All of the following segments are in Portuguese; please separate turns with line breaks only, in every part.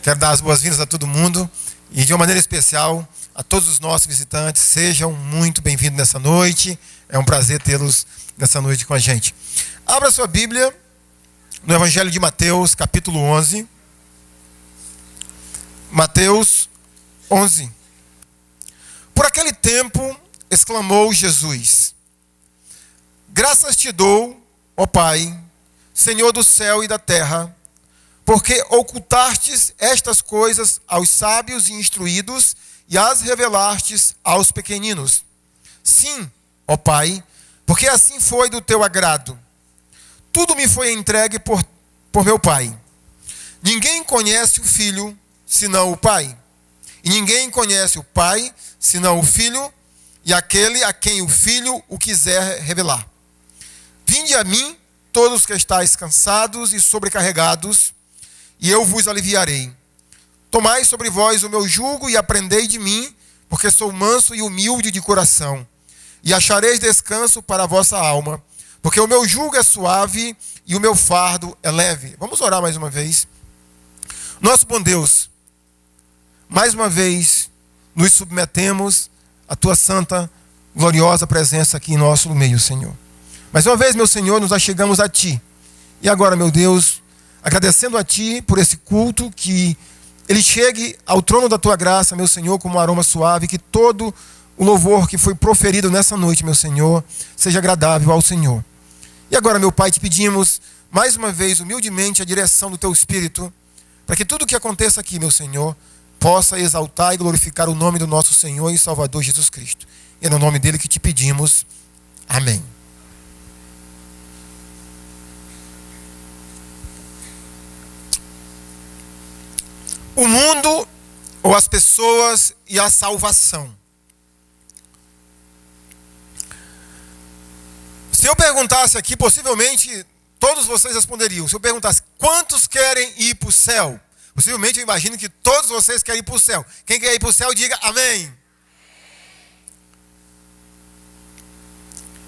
Quero dar as boas-vindas a todo mundo e, de uma maneira especial, a todos os nossos visitantes. Sejam muito bem-vindos nessa noite. É um prazer tê-los nessa noite com a gente. Abra sua Bíblia no Evangelho de Mateus, capítulo 11. Mateus 11. Por aquele tempo, exclamou Jesus: Graças te dou, ó Pai, Senhor do céu e da terra, porque ocultastes estas coisas aos sábios e instruídos e as revelastes aos pequeninos. Sim, ó Pai, porque assim foi do teu agrado. Tudo me foi entregue por meu Pai. Ninguém conhece o Filho, senão o Pai. E ninguém conhece o Pai, senão o Filho, e aquele a quem o Filho o quiser revelar. Vinde a mim, todos que estáis cansados e sobrecarregados, e eu vos aliviarei. Tomai sobre vós o meu jugo e aprendei de mim, porque sou manso e humilde de coração. E achareis descanso para a vossa alma, porque o meu jugo é suave e o meu fardo é leve. Vamos orar mais uma vez. Nosso bom Deus, mais uma vez nos submetemos à tua santa, gloriosa presença aqui em nosso meio, Senhor. Mais uma vez, meu Senhor, nos achegamos a ti. E agora, meu Deus, agradecendo a ti por esse culto, que ele chegue ao trono da tua graça, meu Senhor, como um aroma suave, que todo o louvor que foi proferido nessa noite, meu Senhor, seja agradável ao Senhor. E agora, meu Pai, te pedimos mais uma vez, humildemente, a direção do teu Espírito, para que tudo o que aconteça aqui, meu Senhor, possa exaltar e glorificar o nome do nosso Senhor e Salvador Jesus Cristo. E é no nome dele que te pedimos. Amém. O mundo, ou as pessoas e a salvação. Se eu perguntasse aqui, possivelmente todos vocês responderiam. Se eu perguntasse quantos querem ir para o céu, possivelmente eu imagino que todos vocês querem ir para o céu. Quem quer ir para o céu, diga amém.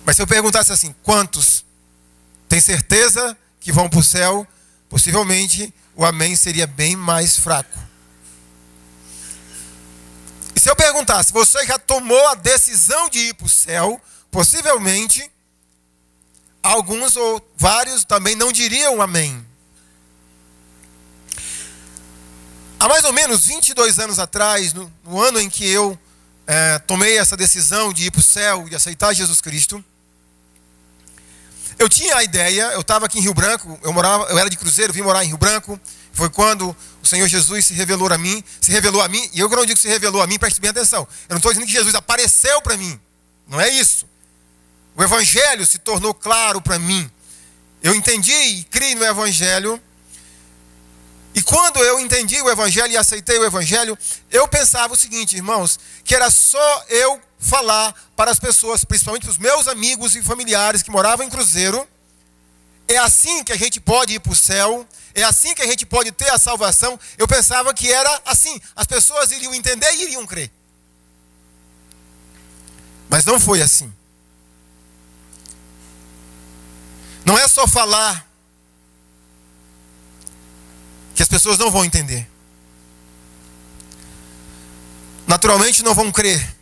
Mas se eu perguntasse assim, quantos têm certeza que vão para o céu, possivelmente o amém seria bem mais fraco. E se eu perguntasse, você já tomou a decisão de ir para o céu, possivelmente alguns ou vários também não diriam amém. Há mais ou menos 22 anos atrás, no ano em que eu tomei essa decisão de ir para o céu e aceitar Jesus Cristo, eu tinha a ideia, eu estava aqui em Rio Branco, eu era de Cruzeiro, vim morar em Rio Branco. Foi quando o Senhor Jesus se revelou a mim, e eu não digo que se revelou a mim, preste bem atenção. Eu não estou dizendo que Jesus apareceu para mim, não é isso. O Evangelho se tornou claro para mim. Eu entendi e criei no Evangelho. E quando eu entendi o Evangelho e aceitei o Evangelho, eu pensava o seguinte, irmãos, que era só eu falar para as pessoas, principalmente para os meus amigos e familiares que moravam em Cruzeiro, é assim que a gente pode ir para o céu, é assim que a gente pode ter a salvação. Eu pensava que era assim, as pessoas iriam entender e iriam crer. Mas não foi assim. Não é só falar que as pessoas não vão entender. Naturalmente não vão crer.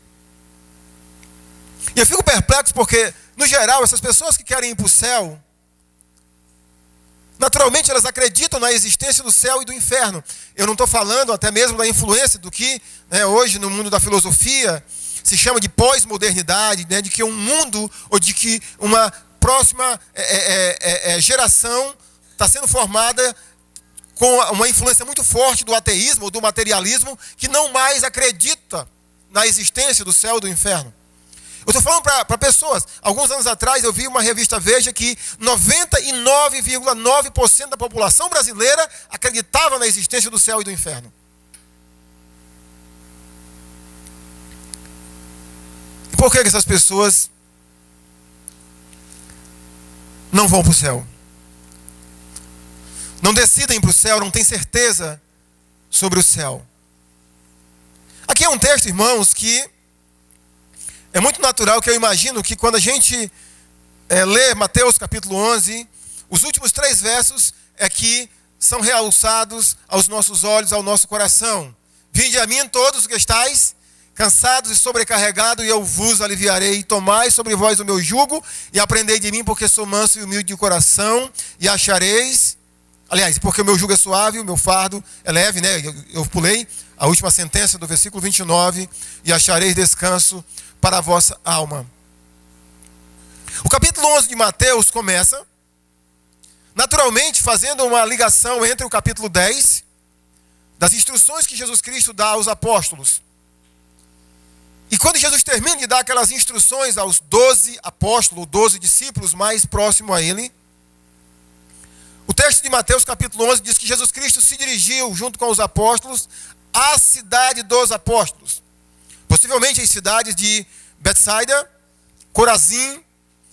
E eu fico perplexo porque, no geral, essas pessoas que querem ir para o céu, naturalmente elas acreditam na existência do céu e do inferno. Eu não estou falando até mesmo da influência do que hoje no mundo da filosofia se chama de pós-modernidade, de que um mundo, ou de que uma próxima geração está sendo formada com uma influência muito forte do ateísmo ou do materialismo, que não mais acredita na existência do céu e do inferno. Eu estou falando para pessoas. Alguns anos atrás eu vi uma revista Veja que 99,9% da população brasileira acreditava na existência do céu e do inferno. E por que essas pessoas não vão para o céu? Não decidem para o céu, não têm certeza sobre o céu. Aqui é um texto, irmãos, que é muito natural, que eu imagino que quando a gente lê Mateus capítulo 11, os últimos 3 versos é que são realçados aos nossos olhos, ao nosso coração. Vinde a mim todos os que estáis cansados e sobrecarregados, e eu vos aliviarei. Tomai sobre vós o meu jugo e aprendei de mim, porque sou manso e humilde de coração, e achareis... Aliás, porque o meu jugo é suave, o meu fardo é leve, né? Eu pulei a última sentença do versículo 29, e achareis descanso para a vossa alma. O capítulo 11 de Mateus começa, naturalmente, fazendo uma ligação entre o capítulo 10, das instruções que Jesus Cristo dá aos apóstolos. E quando Jesus termina de dar aquelas instruções aos 12 apóstolos, 12 discípulos mais próximos a ele, o texto de Mateus capítulo 11 diz que Jesus Cristo se dirigiu, junto com os apóstolos, à cidade dos apóstolos. Possivelmente as cidades de Betsaida, Corazim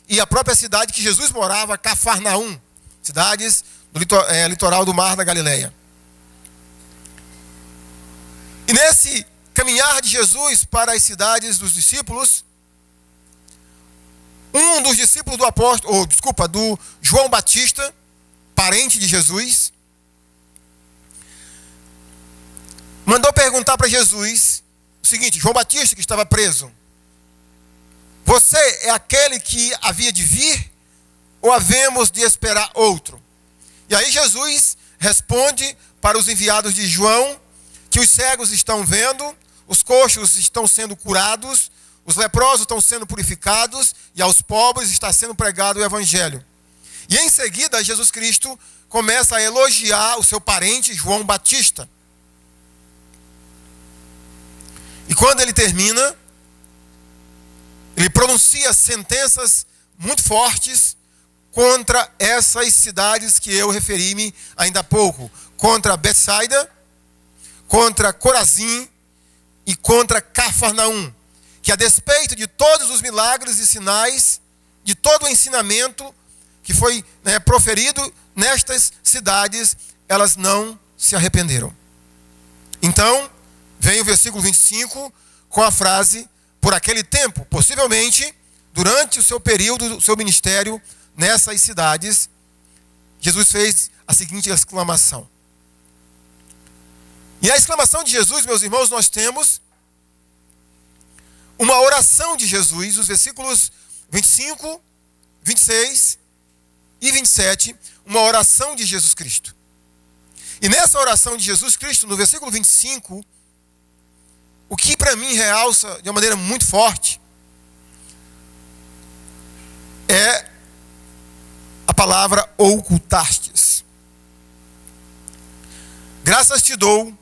e a própria cidade que Jesus morava, Cafarnaum. Cidades do litoral do Mar da Galileia. E nesse caminhar de Jesus para as cidades dos discípulos, um dos discípulos do João Batista, parente de Jesus, mandou perguntar para Jesus o seguinte: João Batista, que estava preso, você é aquele que havia de vir, ou havemos de esperar outro? E aí Jesus responde para os enviados de João que os cegos estão vendo, os coxos estão sendo curados, os leprosos estão sendo purificados, e aos pobres está sendo pregado o evangelho. E em seguida, Jesus Cristo começa a elogiar o seu parente João Batista. E quando ele termina, ele pronuncia sentenças muito fortes contra essas cidades que eu referi-me ainda há pouco. Contra Betsaida, contra Corazim e contra Cafarnaum. Que a despeito de todos os milagres e sinais, de todo o ensinamento que foi proferido nestas cidades, elas não se arrependeram. Então, vem o versículo 25 com a frase: por aquele tempo, possivelmente, durante o seu período, o seu ministério nessas cidades, Jesus fez a seguinte exclamação. E a exclamação de Jesus, meus irmãos, nós temos uma oração de Jesus, os versículos 25, 26 e 27, uma oração de Jesus Cristo. E nessa oração de Jesus Cristo, no versículo 25, o que para mim realça de uma maneira muito forte é a palavra ocultastes. Graças te dou,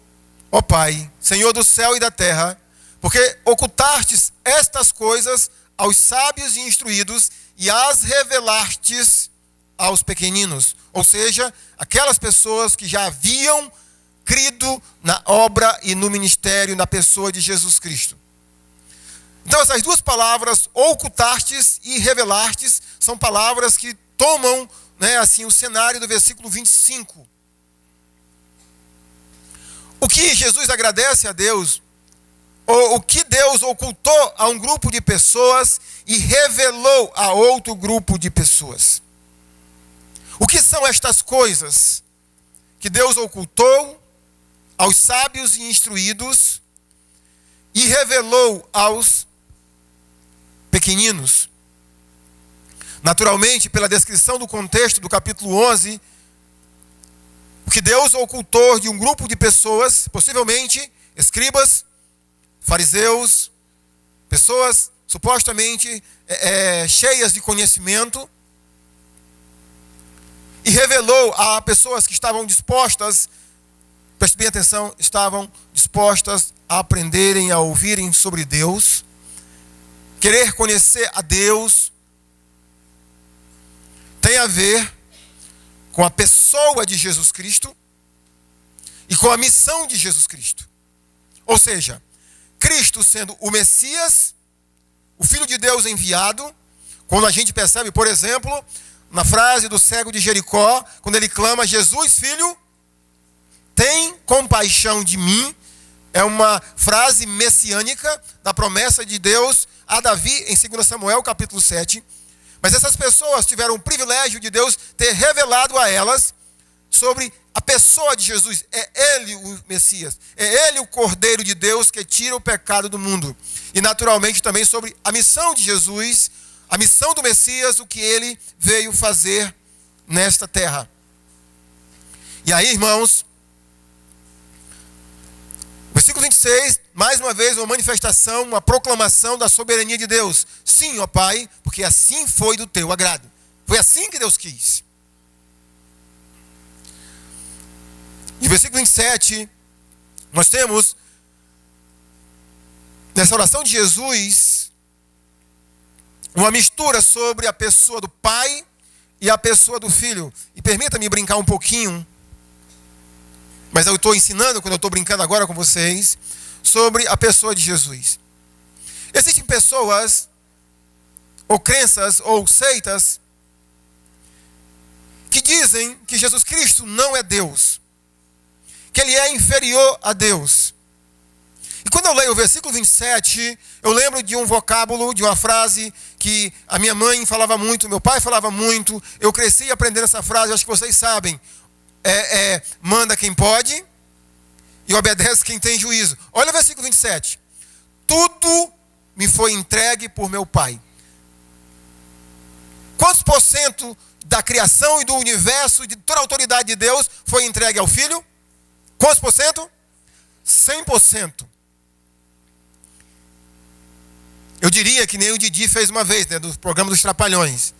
ó Pai, Senhor do céu e da terra, porque ocultastes estas coisas aos sábios e instruídos e as revelastes aos pequeninos, ou seja, aquelas pessoas que já haviam crido na obra e no ministério, na pessoa de Jesus Cristo. Então essas duas palavras, ocultastes e revelastes, são palavras que tomam, o cenário do versículo 25. O que Jesus agradece a Deus, ou o que Deus ocultou a um grupo de pessoas e revelou a outro grupo de pessoas. O que são estas coisas que Deus ocultou aos sábios e instruídos e revelou aos pequeninos? Naturalmente, pela descrição do contexto do capítulo 11, o que Deus ocultou de um grupo de pessoas, possivelmente escribas, fariseus, pessoas supostamente cheias de conhecimento, e revelou a pessoas que estavam dispostas, preste bem atenção, estavam dispostas a aprenderem, a ouvirem sobre Deus, querer conhecer a Deus, tem a ver com a pessoa de Jesus Cristo e com a missão de Jesus Cristo. Ou seja, Cristo sendo o Messias, o Filho de Deus enviado, quando a gente percebe, por exemplo, na frase do cego de Jericó, quando ele clama: Jesus, filho, tem compaixão de mim. É uma frase messiânica da promessa de Deus a Davi em 2 Samuel capítulo 7. Mas essas pessoas tiveram o privilégio de Deus ter revelado a elas sobre a pessoa de Jesus. É Ele o Messias. É Ele o Cordeiro de Deus que tira o pecado do mundo. E naturalmente também sobre a missão de Jesus, a missão do Messias, o que Ele veio fazer nesta terra. E aí, irmãos, versículo 26, mais uma vez uma manifestação, uma proclamação da soberania de Deus. Sim, ó Pai, porque assim foi do teu agrado. Foi assim que Deus quis. E versículo 27, nós temos, nessa oração de Jesus, uma mistura sobre a pessoa do Pai e a pessoa do Filho. E permita-me brincar um pouquinho, mas eu estou ensinando, quando eu estou brincando agora com vocês, sobre a pessoa de Jesus. Existem pessoas, ou crenças, ou seitas, que dizem que Jesus Cristo não é Deus, que Ele é inferior a Deus. E quando eu leio o versículo 27, eu lembro de um vocábulo, de uma frase que a minha mãe falava muito, meu pai falava muito, eu cresci aprendendo essa frase, acho que vocês sabem. Manda quem pode e obedece quem tem juízo. Olha o versículo 27. Tudo me foi entregue por meu Pai. Quantos por cento da criação e do universo, de toda a autoridade de Deus, foi entregue ao Filho? Quantos por cento? 100%. Eu diria que nem o Didi fez uma vez, né, do programa dos Trapalhões.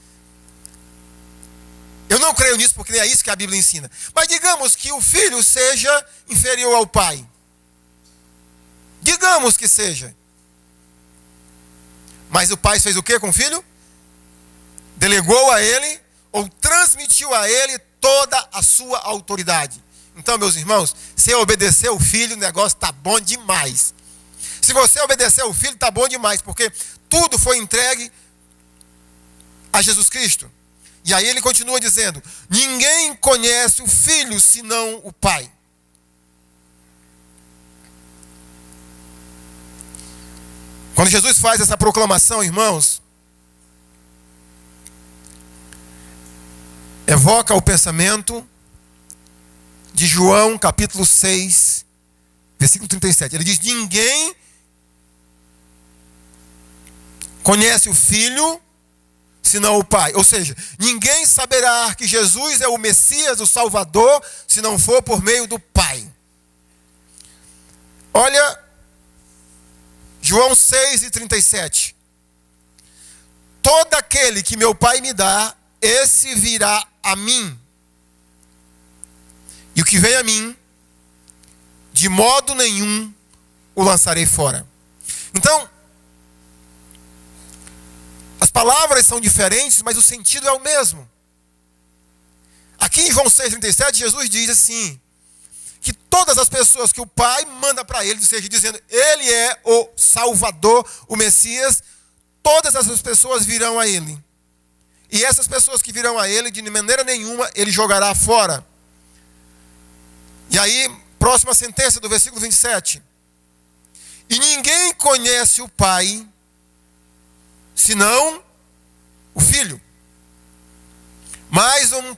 Eu não creio nisso porque nem é isso que a Bíblia ensina. Mas digamos que o Filho seja inferior ao Pai. Digamos que seja. Mas o Pai fez o que com o Filho? Delegou a Ele, ou transmitiu a Ele toda a sua autoridade. Então, meus irmãos, se eu obedecer o Filho, o negócio está bom demais. Se você obedecer o Filho, está bom demais, porque tudo foi entregue a Jesus Cristo. E aí ele continua dizendo, ninguém conhece o Filho senão o Pai. Quando Jesus faz essa proclamação, irmãos, evoca o pensamento de João capítulo 6, versículo 37. Ele diz, ninguém conhece o Filho senão o Pai. Ou seja, ninguém saberá que Jesus é o Messias, o Salvador, se não for por meio do Pai. Olha, João 6:37. Todo aquele que meu Pai me dá, esse virá a mim. E o que vem a mim, de modo nenhum o lançarei fora. Então, as palavras são diferentes, mas o sentido é o mesmo. Aqui em João 6:37, Jesus diz assim, que todas as pessoas que o Pai manda para ele, ou seja, dizendo, ele é o Salvador, o Messias, todas essas pessoas virão a ele. E essas pessoas que virão a ele, de maneira nenhuma, ele jogará fora. E aí, próxima sentença do versículo 27. E ninguém conhece o Pai, senão o Filho. Mais um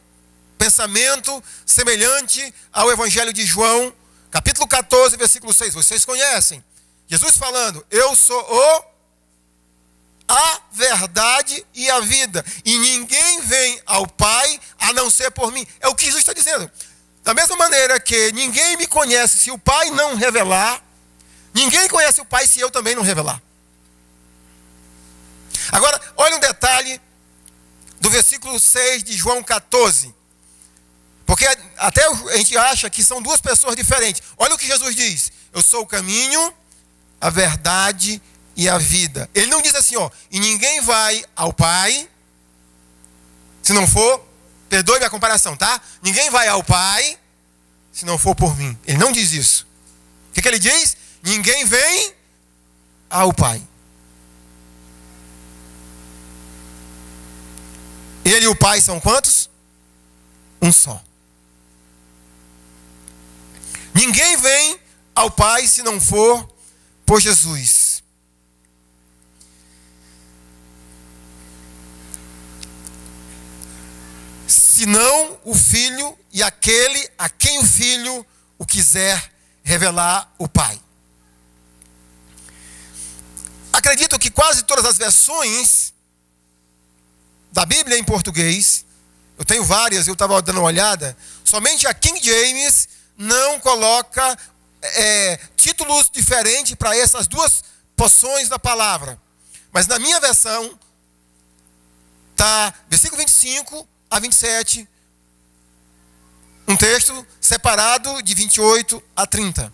pensamento semelhante ao Evangelho de João, capítulo 14, versículo 6. Vocês conhecem. Jesus falando, eu sou a verdade e a vida. E ninguém vem ao Pai a não ser por mim. É o que Jesus está dizendo. Da mesma maneira que ninguém me conhece se o Pai não revelar, ninguém conhece o Pai se eu também não revelar. Agora, olha um detalhe do versículo 6 de João 14. Porque até a gente acha que são duas pessoas diferentes. Olha o que Jesus diz. Eu sou o caminho, a verdade e a vida. Ele não diz assim, ó, e ninguém vai ao Pai, se não for, perdoe minha comparação, tá? Ninguém vai ao Pai, se não for por mim. Ele não diz isso. O que ele diz? Ninguém vem ao Pai. Ele e o Pai são quantos? Um só. Ninguém vem ao Pai se não for por Jesus. senão o Filho e aquele a quem o Filho o quiser revelar o Pai. Acredito que quase todas as versões da Bíblia em português, eu tenho várias, eu estava dando uma olhada, somente a King James não coloca títulos diferentes para essas duas porções da palavra. Mas na minha versão, está versículo 25 a 27, um texto separado de 28 a 30.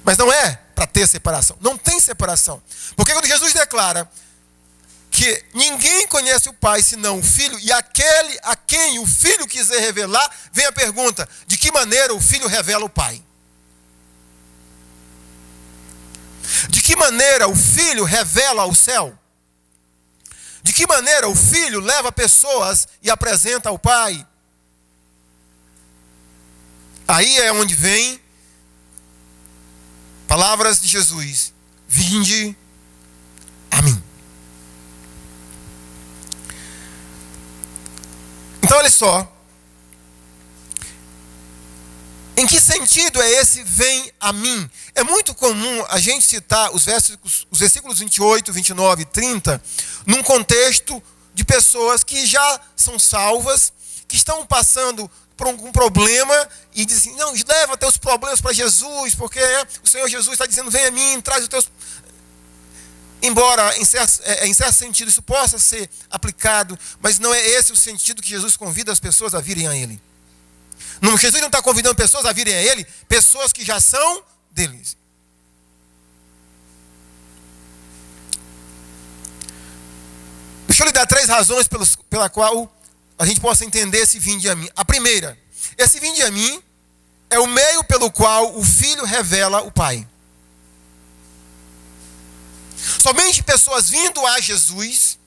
Mas não é para ter separação. Não tem separação. Porque quando Jesus declara que ninguém conhece o Pai senão o Filho, e aquele a quem o Filho quiser revelar, vem a pergunta: de que maneira o Filho revela o Pai? De que maneira o Filho revela o céu? De que maneira o Filho leva pessoas e apresenta ao Pai? Aí é onde vem palavras de Jesus: vinde a mim. Então olha só, em que sentido é esse vem a mim? É muito comum a gente citar os versículos 28, 29 e 30 num contexto de pessoas que já são salvas, que estão passando por algum problema e dizem: não, leva teus problemas para Jesus, porque o Senhor Jesus está dizendo: vem a mim, traz os teus... Embora em certo sentido isso possa ser aplicado, mas não é esse o sentido que Jesus convida as pessoas a virem a Ele. Não, Jesus não está convidando pessoas a virem a Ele, pessoas que já são deles. Deixa eu lhe dar 3 razões pela qual a gente possa entender esse vinde a mim. A primeira, esse vinde a mim é o meio pelo qual o Filho revela o Pai. Somente pessoas vindo a Jesus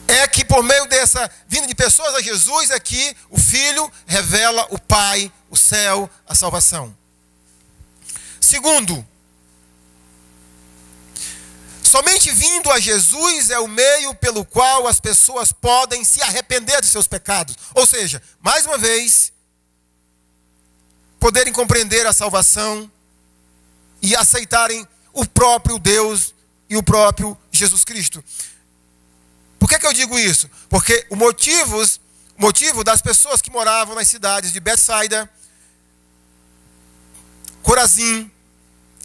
é que por meio dessa vinda de pessoas a Jesus é que o Filho revela o Pai, o céu, a salvação. Segundo, somente vindo a Jesus é o meio pelo qual as pessoas podem se arrepender de seus pecados. Ou seja, mais uma vez, poderem compreender a salvação e aceitarem o próprio Deus e o próprio Jesus Cristo. Por que eu digo isso? Porque o motivo das pessoas que moravam nas cidades de Betsaida, Corazim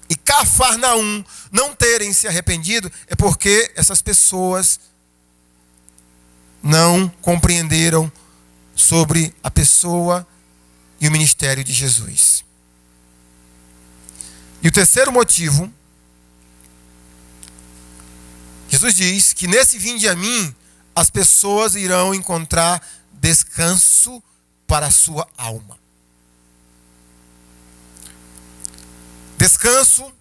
e Cafarnaum não terem se arrependido é porque essas pessoas não compreenderam sobre a pessoa e o ministério de Jesus. E o terceiro motivo, Jesus diz que nesse vinde a mim, as pessoas irão encontrar descanso para a sua alma. Descanso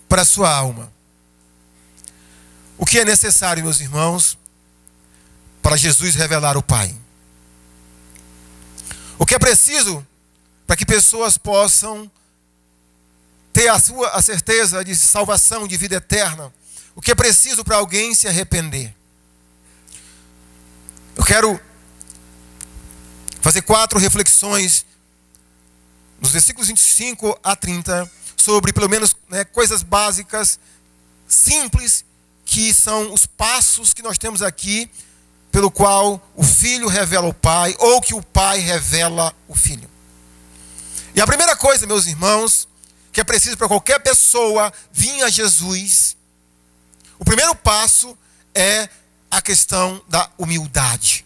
para a sua alma. O que é necessário, meus irmãos, para Jesus revelar o Pai? O que é preciso para que pessoas possam ter a certeza de salvação, de vida eterna? O que é preciso para alguém se arrepender? Eu quero fazer 4 reflexões nos versículos 25 a 30 sobre, pelo menos, coisas básicas, simples, que são os passos que nós temos aqui, pelo qual o Filho revela o Pai, ou que o Pai revela o Filho. E a primeira coisa, meus irmãos, que é preciso para qualquer pessoa vir a Jesus, o primeiro passo é a questão da humildade.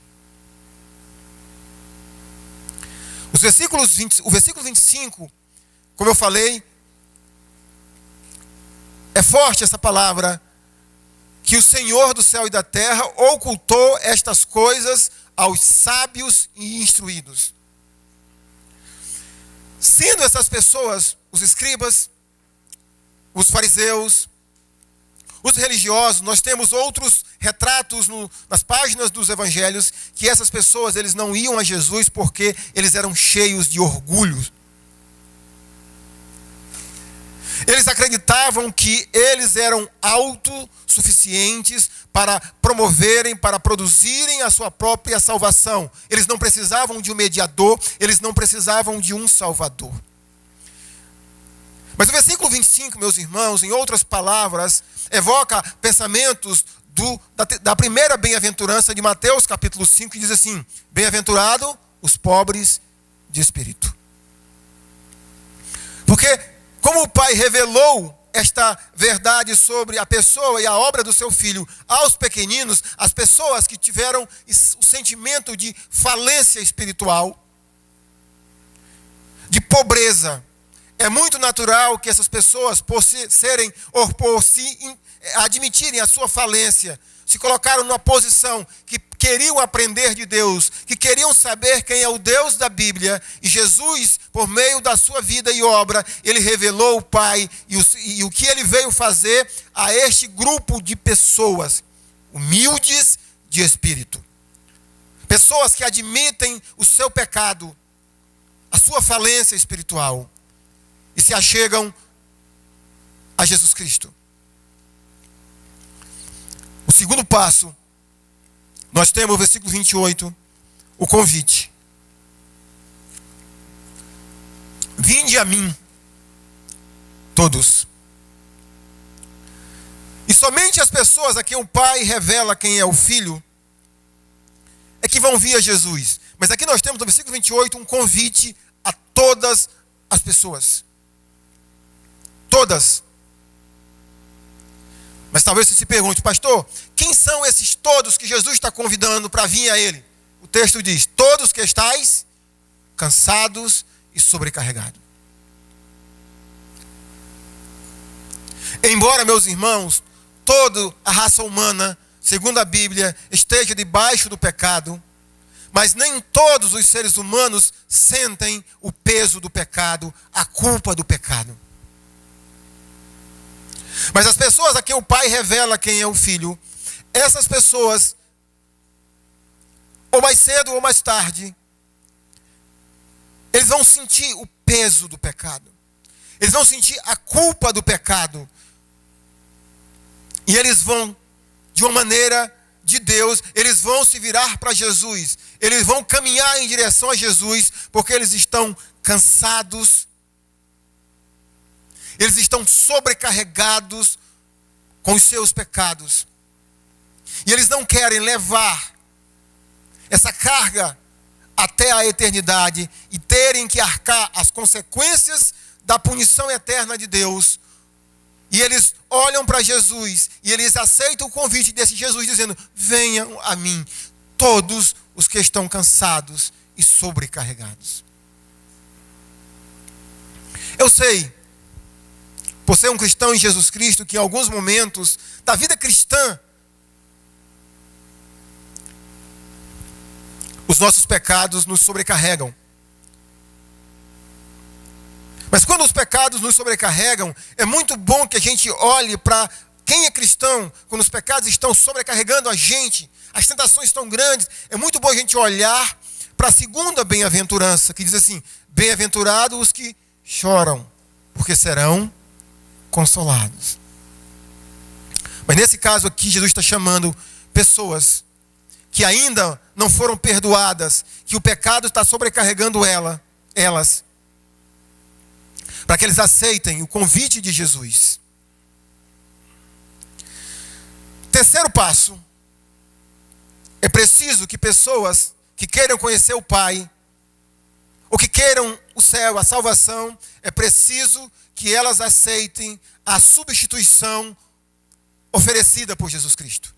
O versículo 25, como eu falei, é forte essa palavra, que o Senhor do céu e da terra ocultou estas coisas aos sábios e instruídos. Sendo essas pessoas, os escribas, os fariseus, os religiosos, nós temos outros retratos nas páginas dos evangelhos, que essas pessoas eles não iam a Jesus porque eles eram cheios de orgulho. Eles acreditavam que eles eram autossuficientes para promoverem, para produzirem a sua própria salvação. Eles não precisavam de um mediador, eles não precisavam de um salvador. Mas o versículo 25, meus irmãos, em outras palavras, evoca pensamentos da primeira bem-aventurança de Mateus, capítulo 5, que diz assim: bem-aventurado os pobres de espírito. Porque, como o Pai revelou esta verdade sobre a pessoa e a obra do seu Filho aos pequeninos, as pessoas que tiveram o sentimento de falência espiritual, de pobreza, é muito natural que essas pessoas, por se admitirem a sua falência, se colocaram numa posição que queriam aprender de Deus, que queriam saber quem é o Deus da Bíblia, e Jesus, por meio da sua vida e obra, ele revelou o Pai e o que ele veio fazer a este grupo de pessoas humildes de espírito. Pessoas que admitem o seu pecado, a sua falência espiritual, e se achegam a Jesus Cristo. O segundo passo, nós temos o versículo 28, o convite. Vinde a mim, todos. E somente as pessoas a quem o Pai revela quem é o Filho é que vão vir a Jesus. Mas aqui nós temos no versículo 28 um convite a todas as pessoas. Todas. Mas talvez você se pergunte: pastor, quem são esses todos que Jesus está convidando para vir a Ele? O texto diz: todos que estáis cansados e sobrecarregados. Embora, meus irmãos, toda a raça humana, segundo a Bíblia, esteja debaixo do pecado, mas nem todos os seres humanos sentem o peso do pecado, a culpa do pecado. Mas as pessoas a quem o Pai revela quem é o Filho, essas pessoas, ou mais cedo ou mais tarde, eles vão sentir o peso do pecado. Eles vão sentir a culpa do pecado. E eles vão, de uma maneira de Deus, eles vão se virar para Jesus. Eles vão caminhar em direção a Jesus, porque eles estão cansados. Eles estão sobrecarregados com os seus pecados. E eles não querem levar essa carga até a eternidade e terem que arcar as consequências da punição eterna de Deus. E eles olham para Jesus e eles aceitam o convite desse Jesus dizendo: venham a mim, todos os que estão cansados e sobrecarregados. Eu sei, por ser um cristão em Jesus Cristo, que em alguns momentos da vida cristã, os nossos pecados nos sobrecarregam. Mas quando os pecados nos sobrecarregam, é muito bom que a gente olhe para quem é cristão, quando os pecados estão sobrecarregando a gente, as tentações estão grandes, é muito bom a gente olhar para a segunda bem-aventurança, que diz assim: bem-aventurados os que choram, porque serão consolados. Mas nesse caso aqui, Jesus está chamando pessoas que ainda não foram perdoadas, que o pecado está sobrecarregando elas, para que eles aceitem o convite de Jesus. Terceiro passo: é preciso que pessoas que queiram conhecer o Pai, ou que queiram o céu, a salvação, é preciso que elas aceitem a substituição oferecida por Jesus Cristo.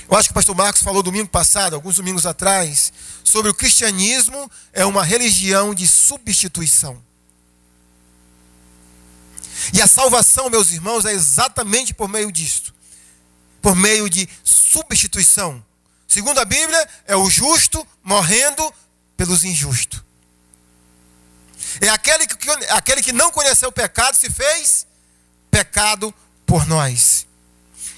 Eu acho que o pastor Marcos falou domingo passado, alguns domingos atrás, sobre o cristianismo é uma religião de substituição. E a salvação, meus irmãos, é exatamente por meio disto. Por meio de substituição. Segundo a Bíblia, é o justo morrendo pelos injustos. É aquele que não conheceu o pecado, se fez pecado por nós.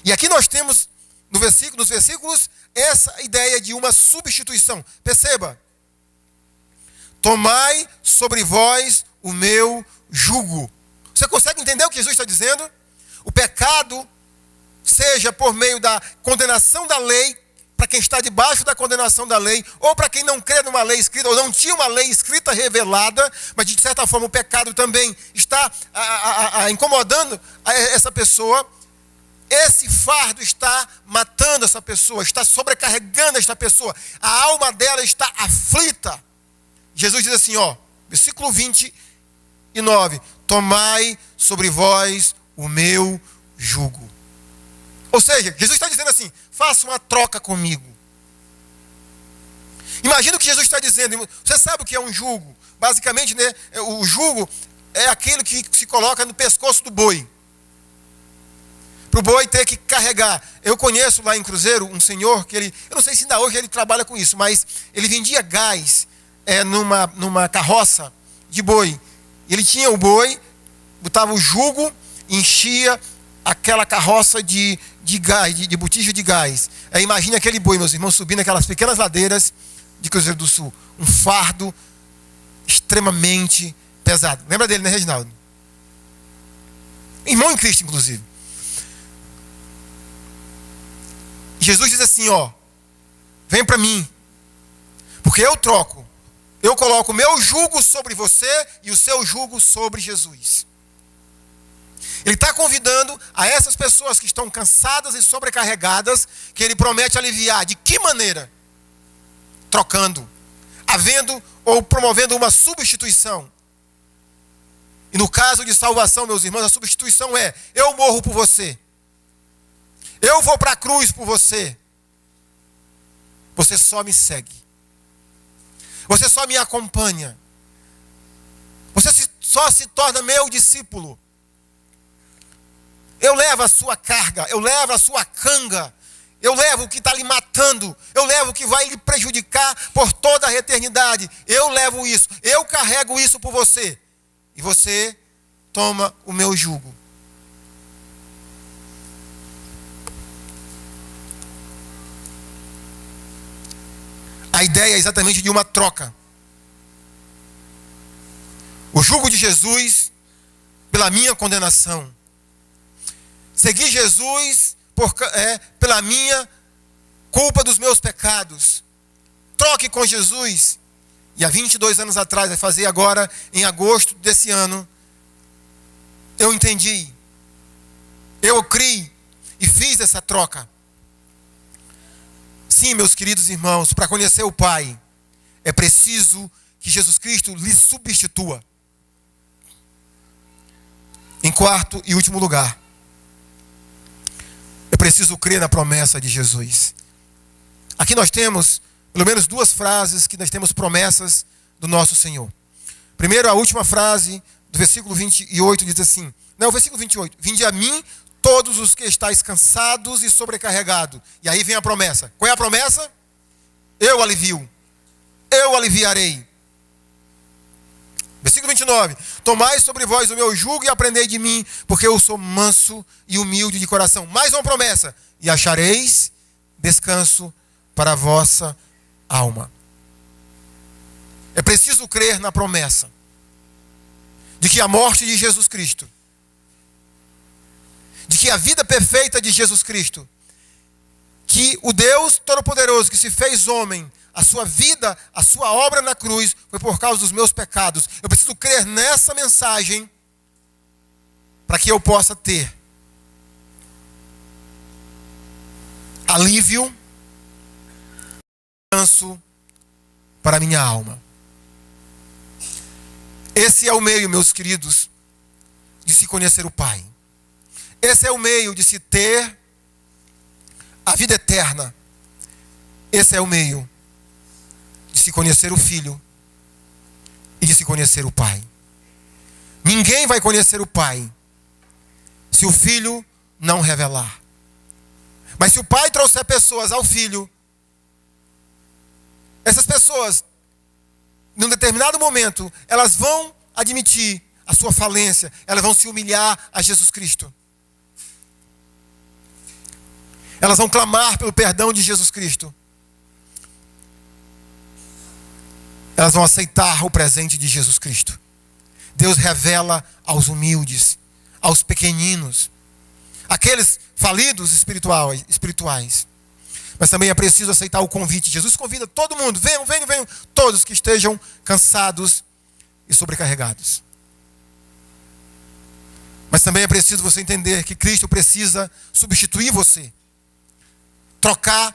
E aqui nós temos nos versículos essa ideia de uma substituição. Perceba: tomai sobre vós o meu jugo. Você consegue entender o que Jesus está dizendo? O pecado seja por meio da condenação da lei, para quem está debaixo da condenação da lei, ou para quem não crê numa lei escrita, ou não tinha uma lei escrita revelada, mas de certa forma o pecado também está incomodando essa pessoa. Esse fardo está matando essa pessoa, está sobrecarregando esta pessoa, a alma dela está aflita. Jesus diz assim, versículo 29, tomai sobre vós o meu jugo. Ou seja, Jesus está dizendo assim, faça uma troca comigo. Imagina o que Jesus está dizendo. Você sabe o que é um jugo? Basicamente, né, o jugo é aquilo que se coloca no pescoço do boi, para o boi ter que carregar. Eu conheço lá em Cruzeiro um senhor que eu não sei se ainda hoje ele trabalha com isso, mas ele vendia gás numa carroça de boi. Ele tinha o boi, botava o jugo, enchia aquela carroça de gás, de botija de gás. Imagine aquele boi, meus irmãos, subindo aquelas pequenas ladeiras de Cruzeiro do Sul. Um fardo extremamente pesado. Lembra dele, né, Reginaldo? Irmão em Cristo, inclusive. Jesus diz assim, vem para mim, porque eu troco. Eu coloco o meu jugo sobre você e o seu jugo sobre Jesus. Ele está convidando a essas pessoas que estão cansadas e sobrecarregadas, que ele promete aliviar. De que maneira? Trocando, havendo ou promovendo uma substituição. E no caso de salvação, meus irmãos, a substituição é: eu morro por você, eu vou para a cruz por você, você só me segue, você só me acompanha, você só se torna meu discípulo. Eu levo a sua carga, eu levo a sua canga, eu levo o que está lhe matando, eu levo o que vai lhe prejudicar por toda a eternidade. Eu levo isso, eu carrego isso por você. E você toma o meu jugo. A ideia é exatamente de uma troca. O jugo de Jesus pela minha condenação. Seguir Jesus pela minha culpa dos meus pecados. Troque com Jesus. E há 22 anos atrás, vai fazer agora em agosto desse ano, eu entendi. Eu criei e fiz essa troca. Sim, meus queridos irmãos, para conhecer o Pai, é preciso que Jesus Cristo lhe substitua. Em quarto e último lugar, é preciso crer na promessa de Jesus. Aqui nós temos pelo menos duas frases que nós temos promessas do nosso Senhor. Primeiro, a última frase do versículo 28 diz assim, o versículo 28, vinde a mim todos os que estáis cansados e sobrecarregados. E aí vem a promessa. Qual é a promessa? Eu alivio, eu aliviarei. Versículo 29, tomai sobre vós o meu jugo e aprendei de mim, porque eu sou manso e humilde de coração. Mais uma promessa, e achareis descanso para a vossa alma. É preciso crer na promessa de que a morte de Jesus Cristo, de que a vida perfeita de Jesus Cristo, que o Deus Todo-Poderoso que se fez homem, a sua vida, a sua obra na cruz foi por causa dos meus pecados. Eu preciso crer nessa mensagem para que eu possa ter alívio, descanso para a minha alma. Esse é o meio, meus queridos, de se conhecer o Pai. Esse é o meio de se ter a vida eterna. Esse é o meio de se conhecer o Filho e de se conhecer o Pai. Ninguém vai conhecer o Pai se o Filho não revelar. Mas se o Pai trouxer pessoas ao Filho, essas pessoas, num determinado momento, elas vão admitir a sua falência, elas vão se humilhar a Jesus Cristo. Elas vão clamar pelo perdão de Jesus Cristo. Elas vão aceitar o presente de Jesus Cristo. Deus revela aos humildes, aos pequeninos, aqueles falidos espirituais. Mas também é preciso aceitar o convite. Jesus convida todo mundo, venham, todos que estejam cansados e sobrecarregados. Mas também é preciso você entender que Cristo precisa substituir você. Trocar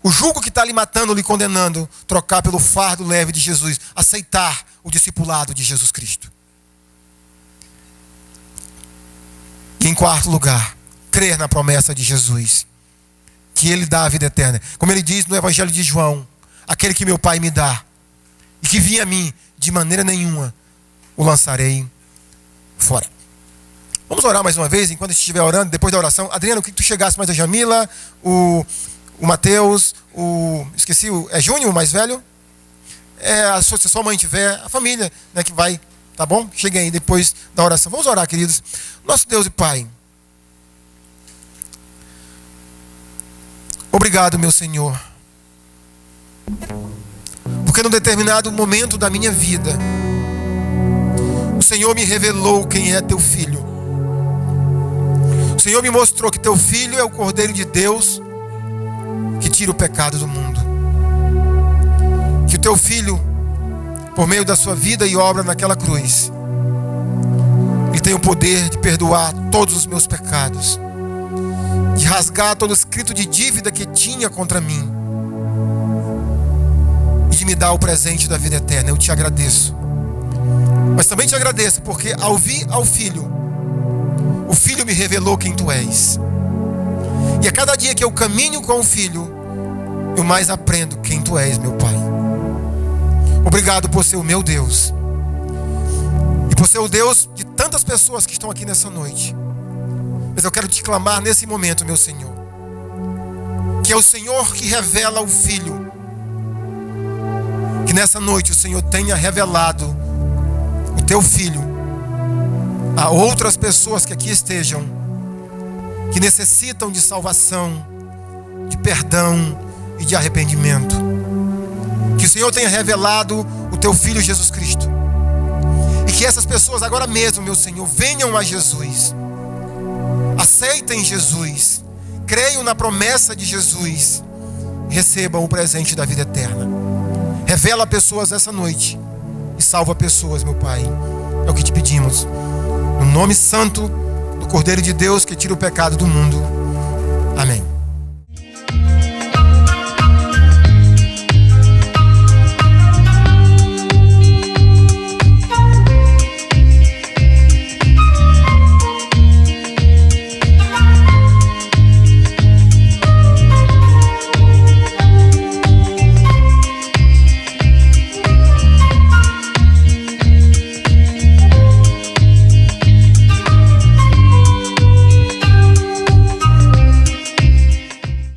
o jugo que está lhe matando, lhe condenando, trocar pelo fardo leve de Jesus. Aceitar o discipulado de Jesus Cristo. E em quarto lugar, crer na promessa de Jesus, que Ele dá a vida eterna. Como Ele diz no Evangelho de João, aquele que meu Pai me dá, e que vem a mim, de maneira nenhuma o lançarei fora. Vamos orar mais uma vez, enquanto estiver orando, depois da oração. Adriano, eu queria que tu chegasse mais a Jamila, o Mateus, esqueci, é Júnior, o mais velho? Se a sua mãe tiver, a família, né, que vai, tá bom? Cheguem aí depois da oração. Vamos orar, queridos. Nosso Deus e Pai, obrigado, meu Senhor, porque num determinado momento da minha vida, o Senhor me revelou quem é teu filho. O Senhor me mostrou que teu filho é o Cordeiro de Deus que tira o pecado do mundo. Que o teu filho, por meio da sua vida e obra naquela cruz, ele tem o poder de perdoar todos os meus pecados, de rasgar todo escrito de dívida que tinha contra mim e de me dar o presente da vida eterna. Eu te agradeço. Mas também te agradeço porque ao vir ao Filho, o Filho me revelou quem tu és. E a cada dia que eu caminho com o Filho, eu mais aprendo quem tu és, meu Pai. Obrigado por ser o meu Deus. E por ser o Deus de tantas pessoas que estão aqui nessa noite. Mas eu quero te clamar nesse momento, meu Senhor, que é o Senhor que revela o Filho. Que nessa noite o Senhor tenha revelado o teu Filho a outras pessoas que aqui estejam, que necessitam de salvação, de perdão e de arrependimento. Que o Senhor tenha revelado o teu Filho Jesus Cristo. E que essas pessoas agora mesmo, meu Senhor, venham a Jesus. Aceitem Jesus. Creiam na promessa de Jesus. E recebam o presente da vida eterna. Revela pessoas essa noite. E salva pessoas, meu Pai. É o que te pedimos. No nome santo do Cordeiro de Deus que tira o pecado do mundo. Amém.